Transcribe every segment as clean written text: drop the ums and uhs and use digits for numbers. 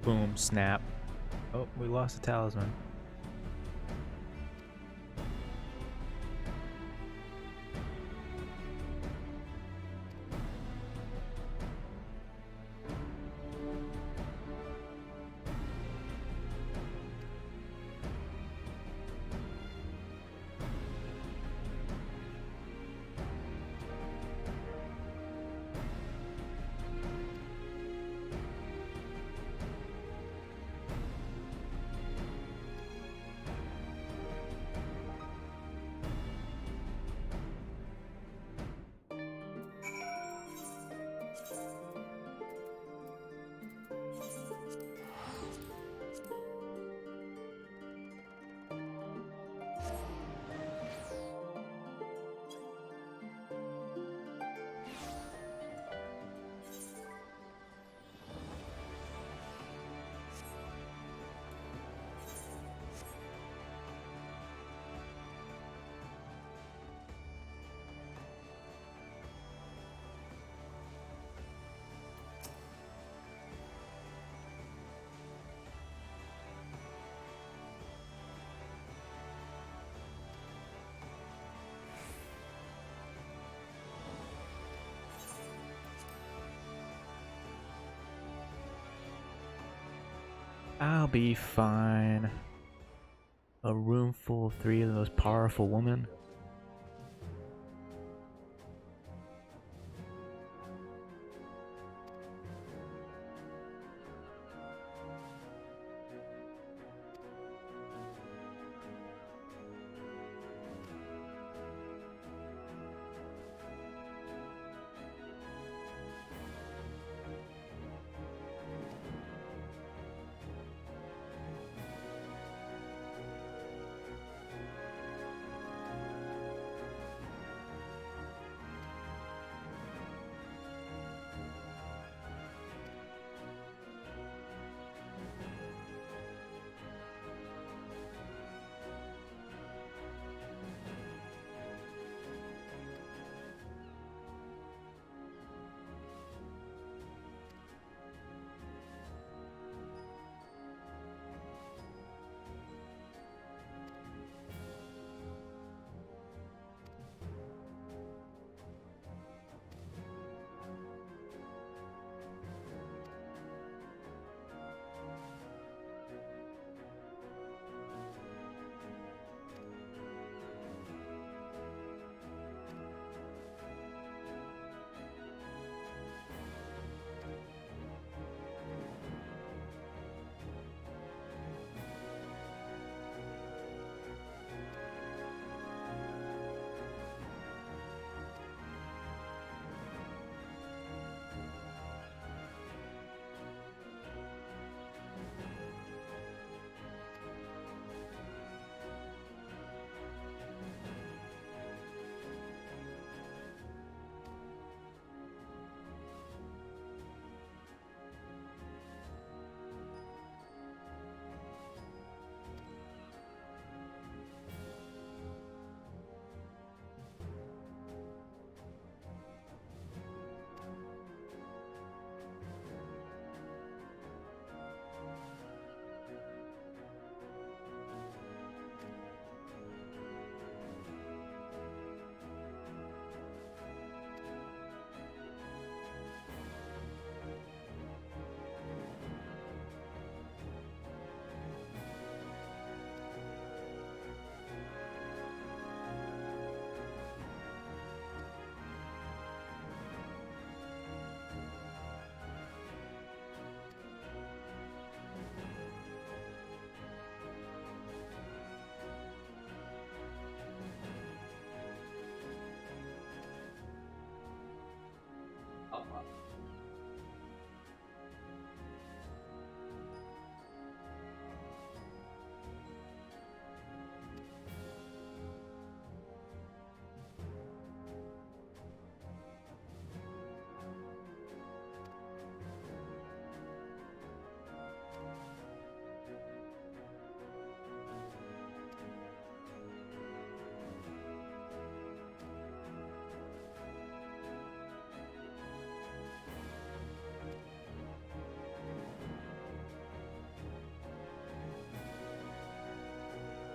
Boom, snap. Oh, we lost the talisman. I'll be fine. A room full of 3 of the most powerful women.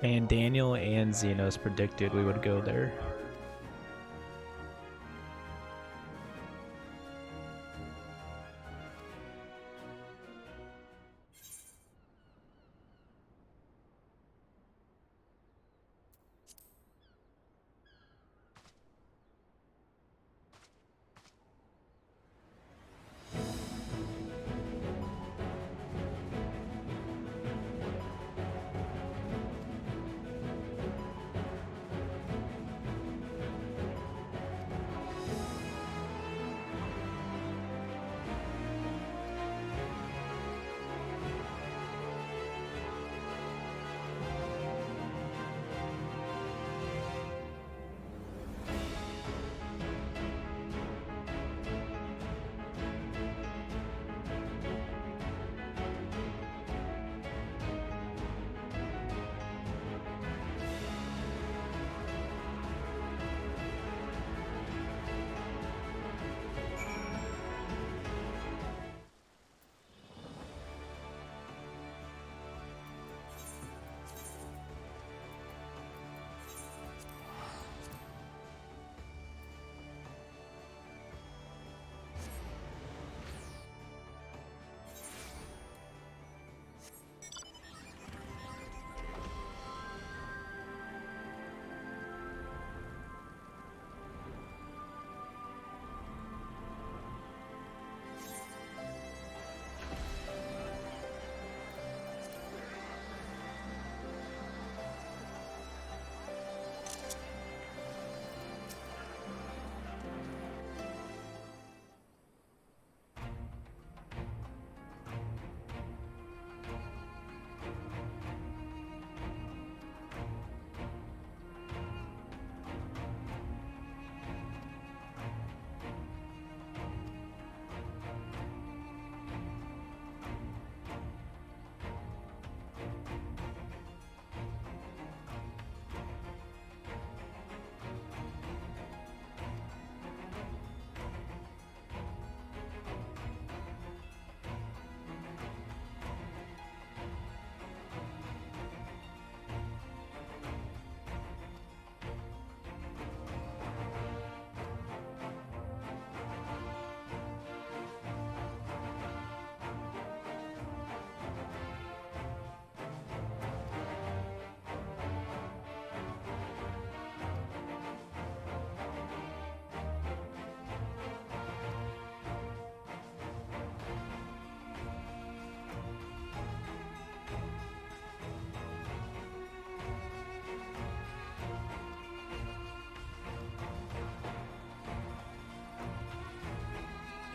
And Daniel and Xenos predicted we would go there.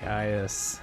Gaius.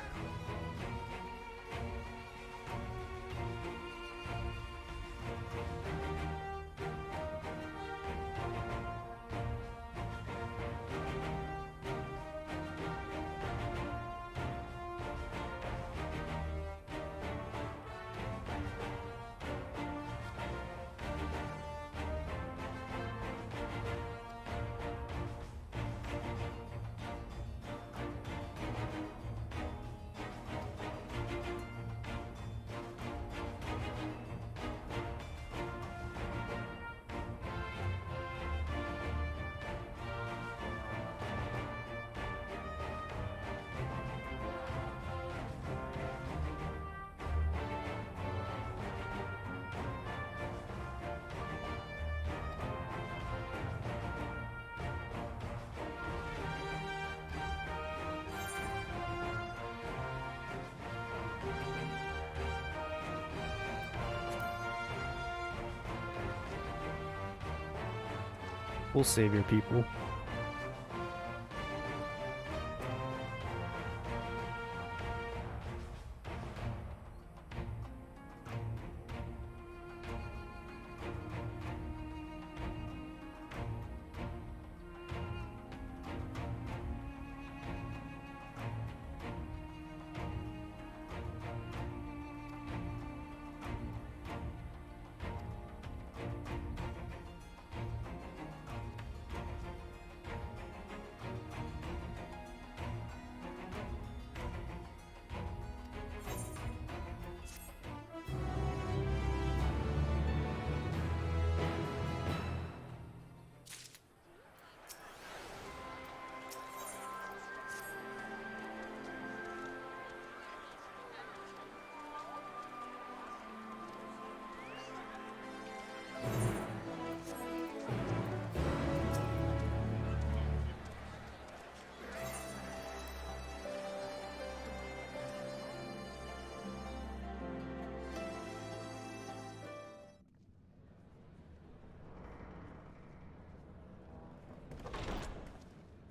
We'll save your people.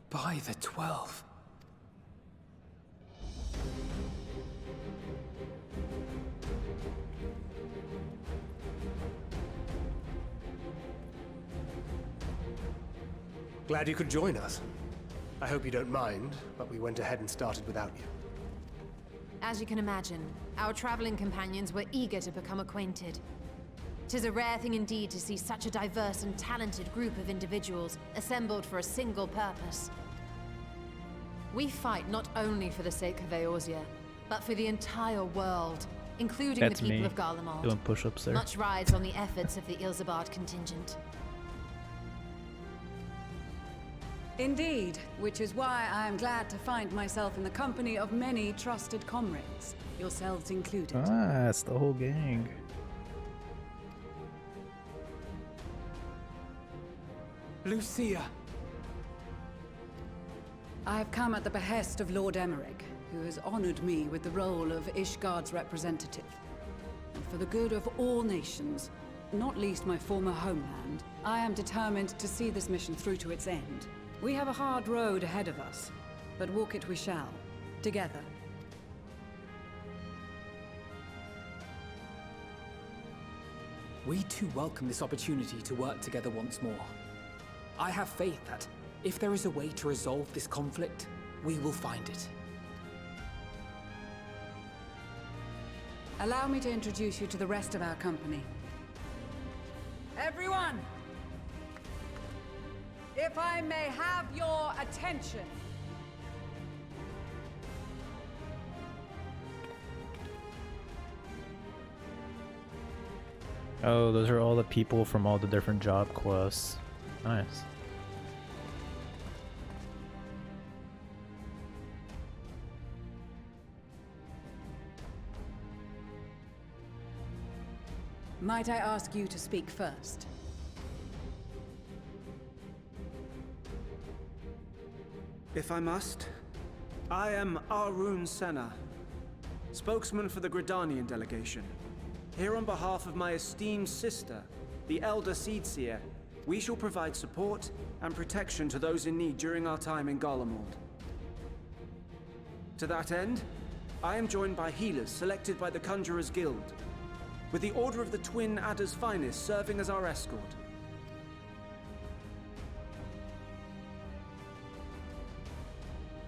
By the 12. Glad you could join us. I hope you don't mind, but we went ahead and started without you. As you can imagine, our traveling companions were eager to become acquainted. 'Tis a rare thing indeed to see such a diverse and talented group of individuals assembled for a single purpose. We fight not only for the sake of Eorzea, but for the entire world, including That's the people me of Garlemald. doing push-ups there. Much rides on the efforts of the Ilzabard contingent. Indeed, which is why I am glad to find myself in the company of many trusted comrades, yourselves included. Ah, it's the whole gang. Lucia! I have come at the behest of Lord Emmerich, who has honored me with the role of Ishgard's representative. And for the good of all nations, not least my former homeland, I am determined to see this mission through to its end. We have a hard road ahead of us, but walk it we shall, together. We too welcome this opportunity to work together once more. I have faith that, if there is a way to resolve this conflict, we will find it. Allow me to introduce you to the rest of our company. Everyone! If I may have your attention. Oh, those are all the people from all the different job quests. Nice. Might I ask you to speak first? If I must, I am Arun Senna, spokesman for the Gridanian delegation. Here on behalf of my esteemed sister, the Elder Seedseer, we shall provide support and protection to those in need during our time in Garlemald. To that end, I am joined by healers selected by the Conjurers Guild, with the Order of the Twin Adder's Finest serving as our escort.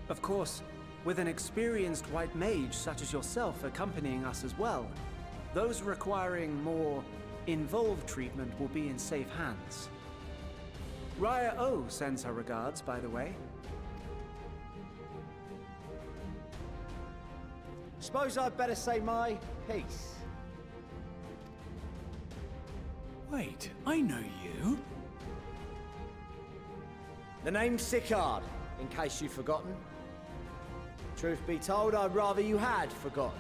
Of course, with an experienced white mage such as yourself accompanying us as well, those requiring more involved treatment will be in safe hands. Raya O sends her regards, by the way. Suppose I'd better say my piece. Wait, I know you. The name's Sicard, in case you've forgotten. Truth be told, I'd rather you had forgotten.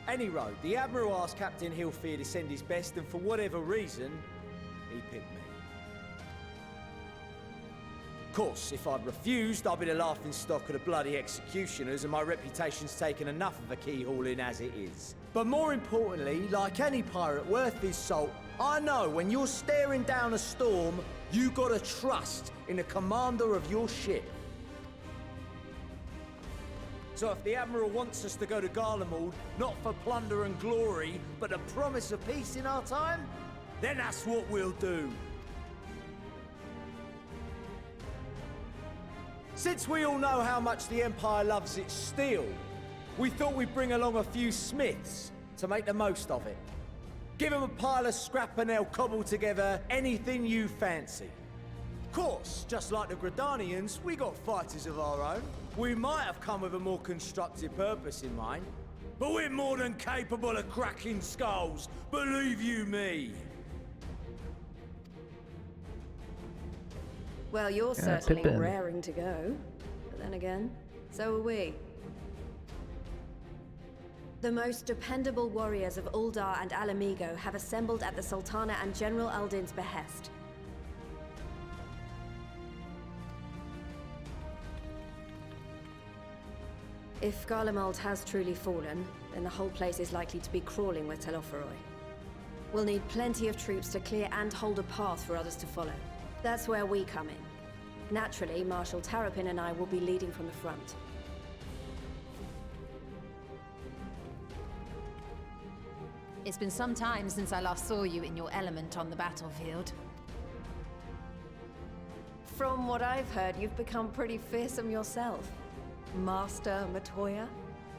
Any road, the Admiral asked Captain Hilfier to send his best, and for whatever reason, he picked me. Of course, if I'd refused, I'd be the laughing stock of the bloody executioners, and my reputation's taken enough of a keyhauling as it is. But more importantly, like any pirate worth his salt, I know when you're staring down a storm, you gotta trust in the commander of your ship. So if the Admiral wants us to go to Garlemald, not for plunder and glory, but the promise of peace in our time, then that's what we'll do. Since we all know how much the Empire loves its steel, we thought we'd bring along a few smiths to make the most of it. Give them a pile of scrap and they'll cobble together anything you fancy. Of course, just like the Gridanians, we got fighters of our own. We might have come with a more constructive purpose in mind, but we're more than capable of cracking skulls, believe you me. Well, you're Yeah, certainly Pippin. raring to go. But then again, so are we. The most dependable warriors of Uldar and Alamigo have assembled at the Sultana and General Aldin's behest. If Garlemald has truly fallen, then the whole place is likely to be crawling with Telophoroi. We'll need plenty of troops to clear and hold a path for others to follow. That's where we come in. Naturally, Marshal Terrapin and I will be leading from the front. It's been some time since I last saw you in your element on the battlefield. From what I've heard, you've become pretty fearsome yourself. Master Matoya?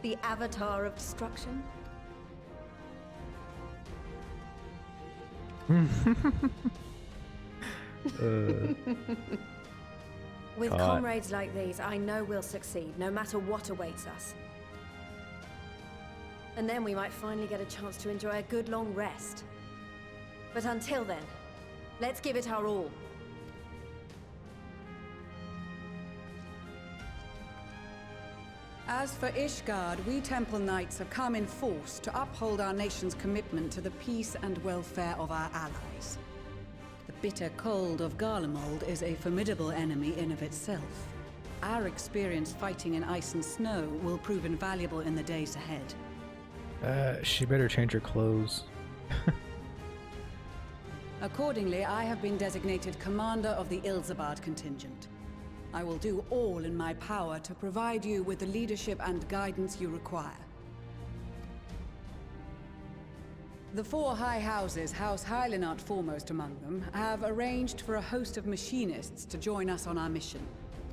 The Avatar of Destruction? With comrades like these, I know we'll succeed, no matter what awaits us. And then we might finally get a chance to enjoy a good long rest. But until then, let's give it our all. As for Ishgard, we Temple Knights have come in force to uphold our nation's commitment to the peace and welfare of our allies. The bitter cold of Garlemald is a formidable enemy in of itself. Our experience fighting in ice and snow will prove invaluable in the days ahead. She better change her clothes. Accordingly, I have been designated commander of the Ilzabard contingent. I will do all in my power to provide you with the leadership and guidance you require. The four high houses, House Hylinart foremost among them, have arranged for a host of machinists to join us on our mission.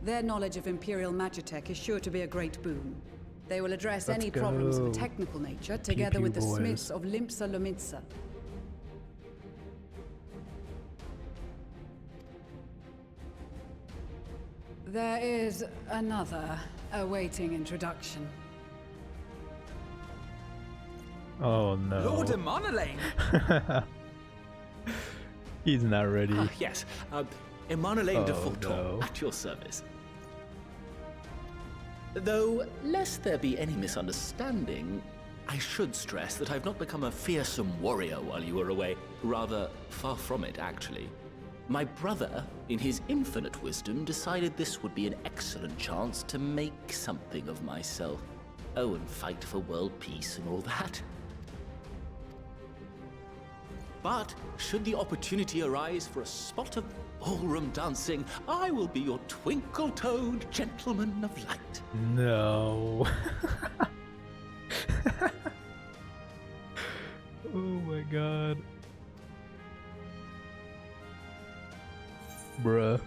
Their knowledge of Imperial Magitech is sure to be a great boon. They will address any problems of a technical nature, together with the smiths of Limpsa Lomitsa. There is another awaiting introduction. Oh no. Lord Emanalane! He's not ready. Yes, Emanalane de Oh, Forton, no. at your service. Though, lest there be any misunderstanding, I should stress that I've not become a fearsome warrior while you were away. Rather, far from it, actually. My brother, in his infinite wisdom, decided this would be an excellent chance to make something of myself. Oh, and fight for world peace and all that. But, should the opportunity arise for a spot of ballroom dancing, I will be your twinkle-toed gentleman of light. No. Oh my god. Bruh.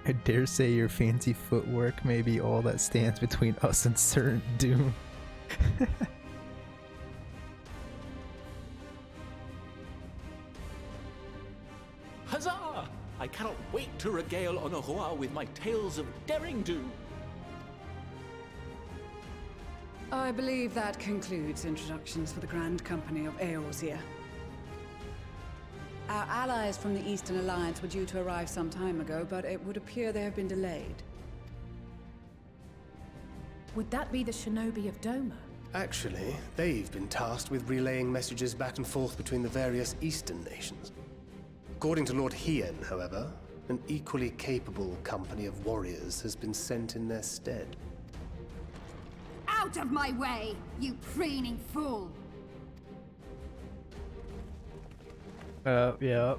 I dare say your fancy footwork may be all that stands between us and certain doom. Huzzah! I cannot wait to regale Honohua with my tales of daring do. I believe that concludes introductions for the Grand Company of Eorzea. Our allies from the Eastern Alliance were due to arrive some time ago, but it would appear they have been delayed. Would that be the shinobi of Doma? Actually, they've been tasked with relaying messages back and forth between the various Eastern nations. According to Lord Hien, however, an equally capable company of warriors has been sent in their stead. Out of my way, you preening fool! Yeah.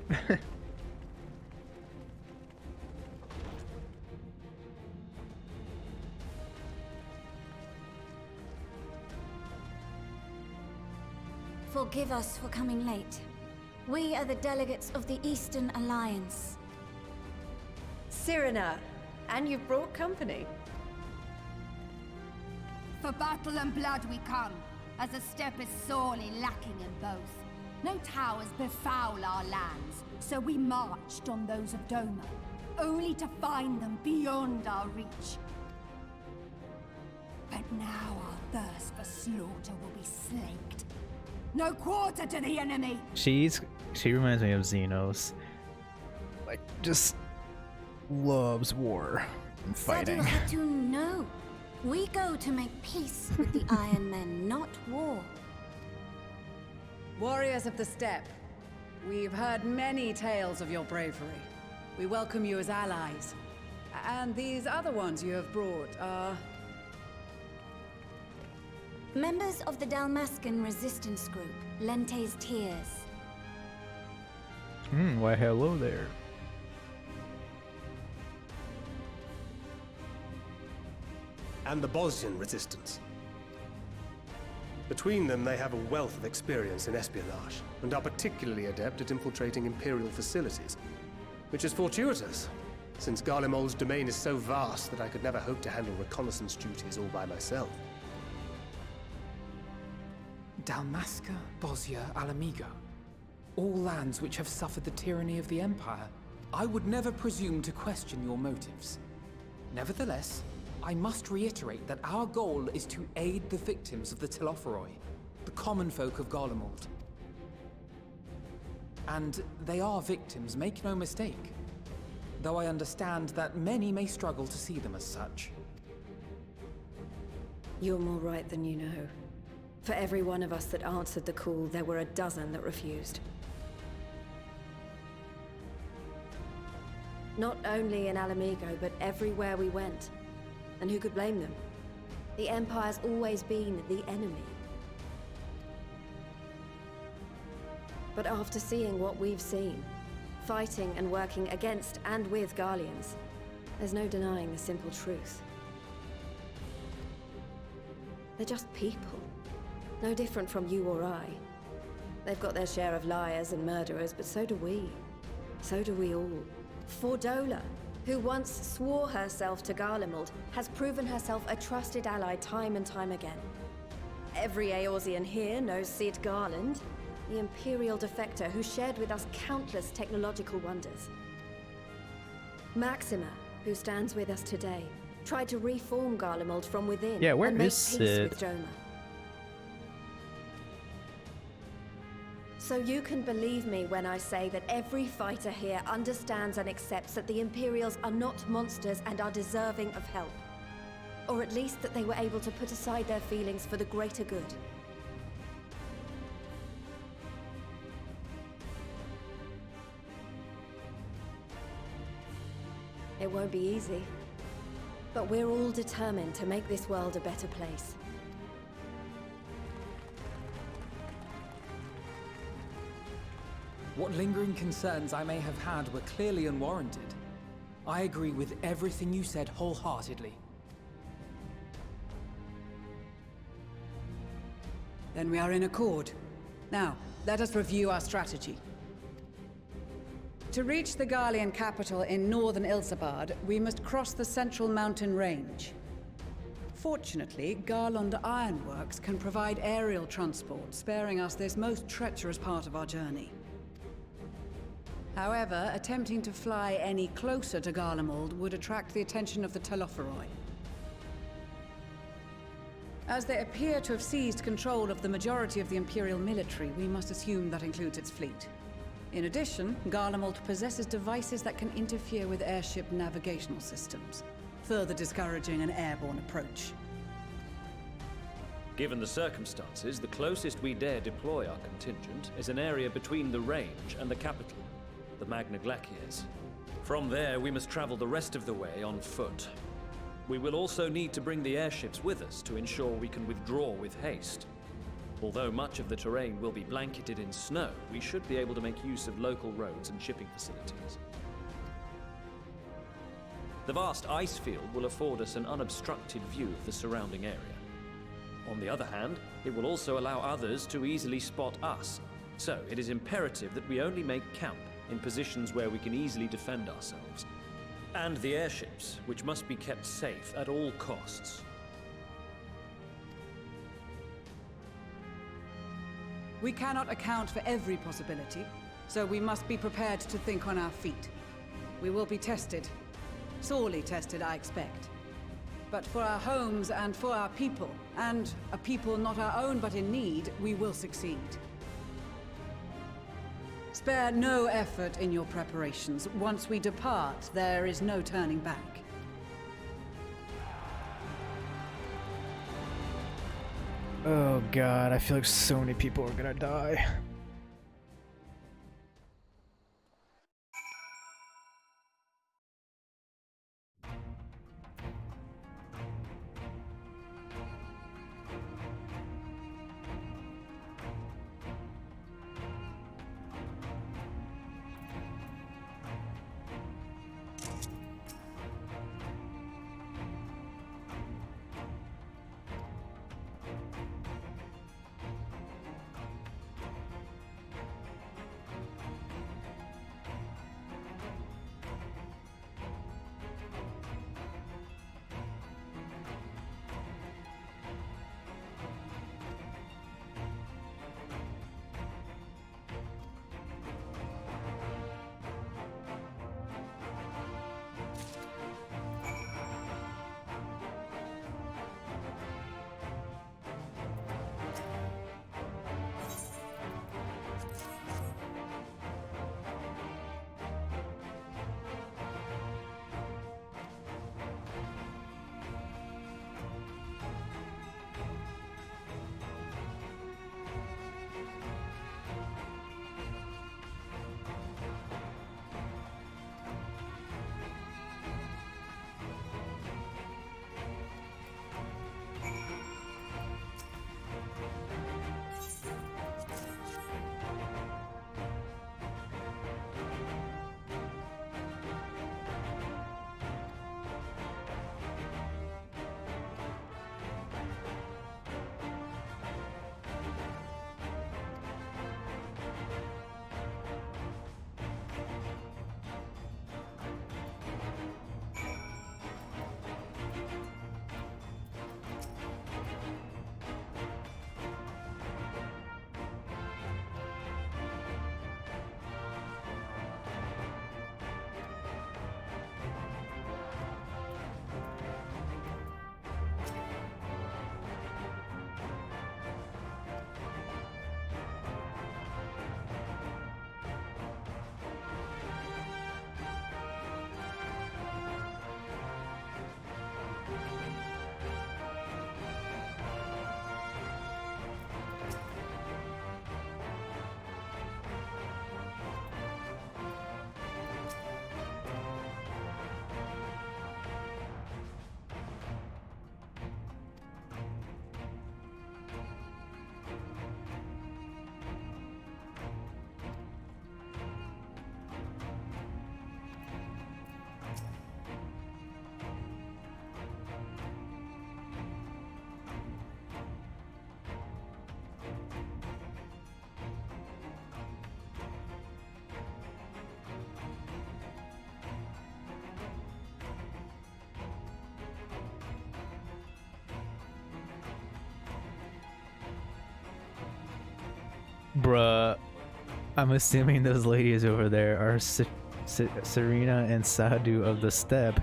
Forgive us for coming late. We are the delegates of the Eastern Alliance. Cyrena, and you've brought company. For battle and blood we come, as the steppe is sorely lacking in both. No towers befoul our lands, so we marched on those of Doma, only to find them beyond our reach. But now our thirst for slaughter will be slaked. No quarter to the enemy! She reminds me of Xenos. Like, just loves war and fighting. Saddle no. We go to make peace with the Iron Men, not war. Warriors of the Steppe, we've heard many tales of your bravery. We welcome you as allies. And these other ones you have brought are... Members of the Dalmascan resistance group, Lente's Tears. Why hello there. And the Bosnian resistance. Between them, they have a wealth of experience in espionage, and are particularly adept at infiltrating Imperial facilities. Which is fortuitous, since Garlemald's domain is so vast that I could never hope to handle reconnaissance duties all by myself. Dalmasca, Bosnia, Alamigo. All lands which have suffered the tyranny of the Empire. I would never presume to question your motives. Nevertheless, I must reiterate that our goal is to aid the victims of the Telophoroi, the common folk of Garlemald. And they are victims, make no mistake. Though I understand that many may struggle to see them as such. You're more right than you know. For every one of us that answered the call, there were a dozen that refused. Not only in Alamigo, but everywhere we went. And who could blame them? The Empire's always been the enemy. But after seeing what we've seen, fighting and working against and with Garleans, there's no denying the simple truth. They're just people. No different from you or I. They've got their share of liars and murderers, but so do we. So do we all. Fordola, who once swore herself to Garlemald, has proven herself a trusted ally time and time again. Every Eorzean here knows Cid Garland, the Imperial defector who shared with us countless technological wonders. Maxima, who stands with us today, tried to reform Garlemald from within and make peace with Doma. So you can believe me when I say that every fighter here understands and accepts that the Imperials are not monsters and are deserving of help. Or at least that they were able to put aside their feelings for the greater good. It won't be easy, but we're all determined to make this world a better place. What lingering concerns I may have had were clearly unwarranted. I agree with everything you said wholeheartedly. Then we are in accord. Now, let us review our strategy. To reach the Garlean capital in northern Ilsabard, we must cross the central mountain range. Fortunately, Garland Ironworks can provide aerial transport, sparing us this most treacherous part of our journey. However, attempting to fly any closer to Garlemald would attract the attention of the Telophoroi. As they appear to have seized control of the majority of the Imperial military, we must assume that includes its fleet. In addition, Garlemald possesses devices that can interfere with airship navigational systems, further discouraging an airborne approach. Given the circumstances, the closest we dare deploy our contingent is an area between the range and the capital, the Magna Glaciers. From there, we must travel the rest of the way on foot. We will also need to bring the airships with us to ensure we can withdraw with haste. Although much of the terrain will be blanketed in snow, we should be able to make use of local roads and shipping facilities. The vast ice field will afford us an unobstructed view of the surrounding area. On the other hand, it will also allow others to easily spot us, so it is imperative that we only make camp in positions where we can easily defend ourselves. And the airships, which must be kept safe at all costs. We cannot account for every possibility, so we must be prepared to think on our feet. We will be tested. Sorely tested, I expect. But for our homes and for our people, and a people not our own but in need, we will succeed. Spare no effort in your preparations. Once we depart, there is no turning back. Oh god, I feel like so many people are gonna die. Bruh, I'm assuming those ladies over there are Serena and Sadu of the Steppe.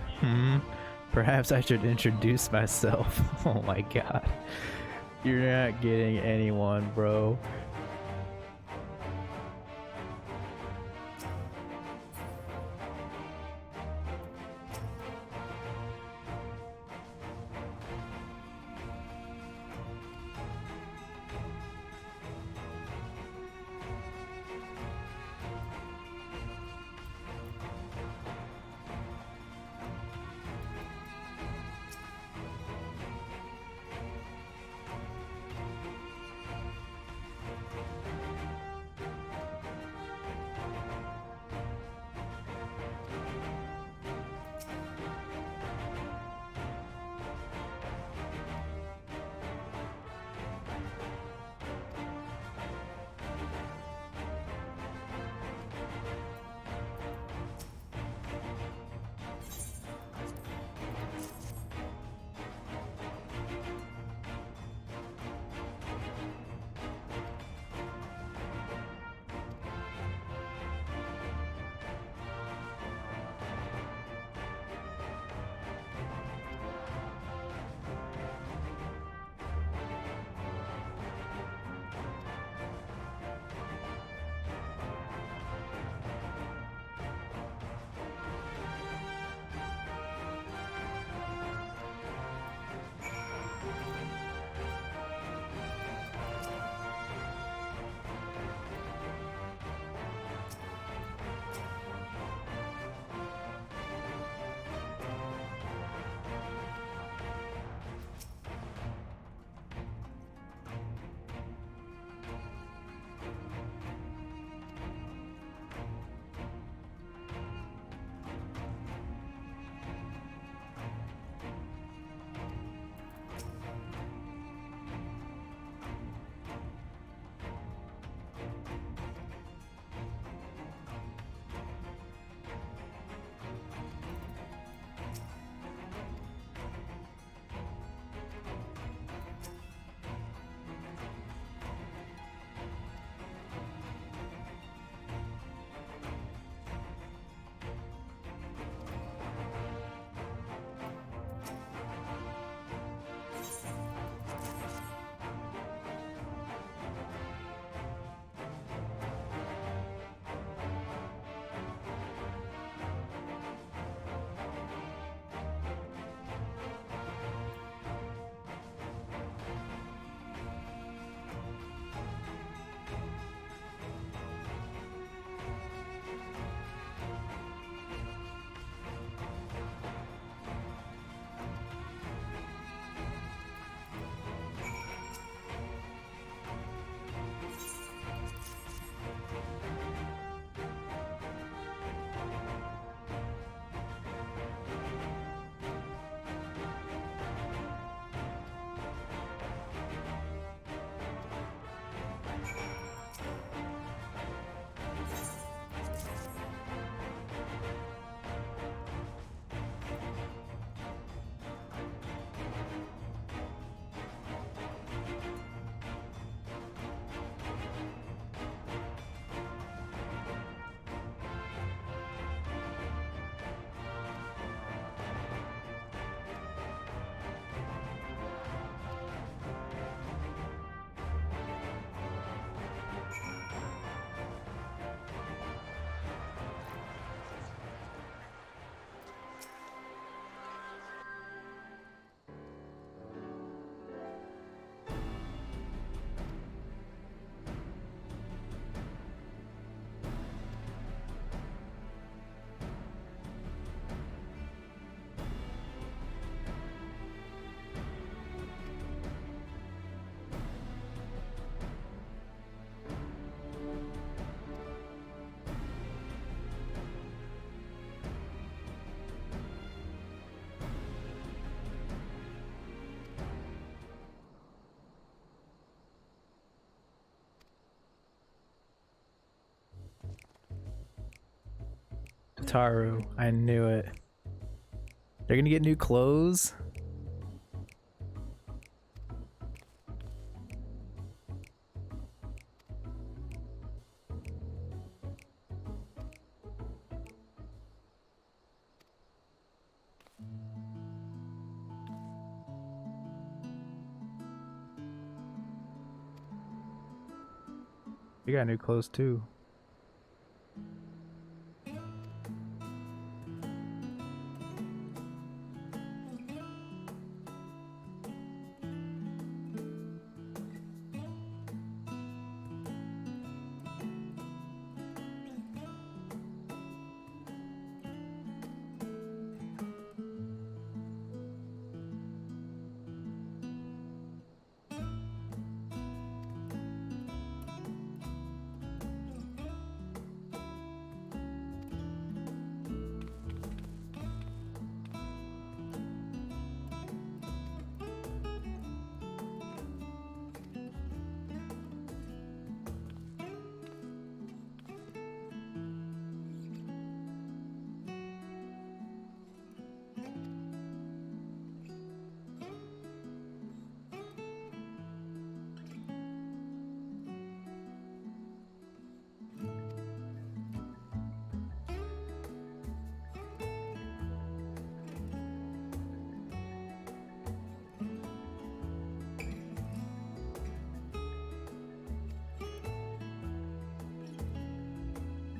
Perhaps I should introduce myself. Oh my god. You're not getting anyone, bro. Taru, I knew it. They're gonna get new clothes? You got new clothes too.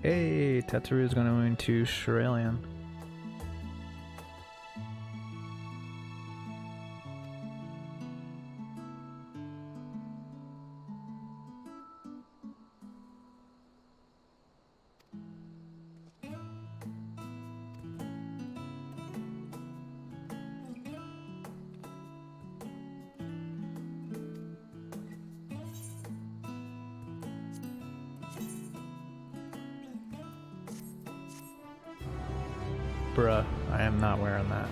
Hey, Tetsuru's is going into Shirelian. Bruh, I am not wearing that.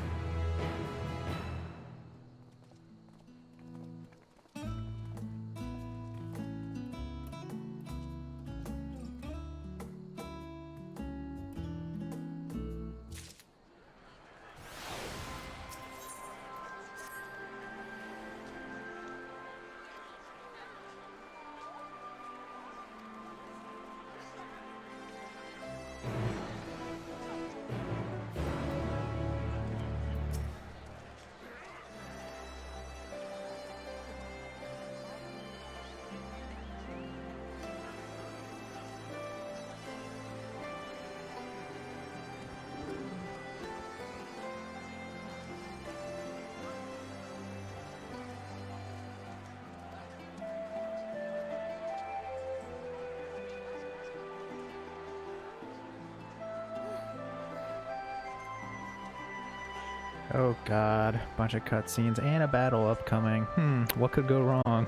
Oh god, bunch of cutscenes and a battle upcoming. What could go wrong?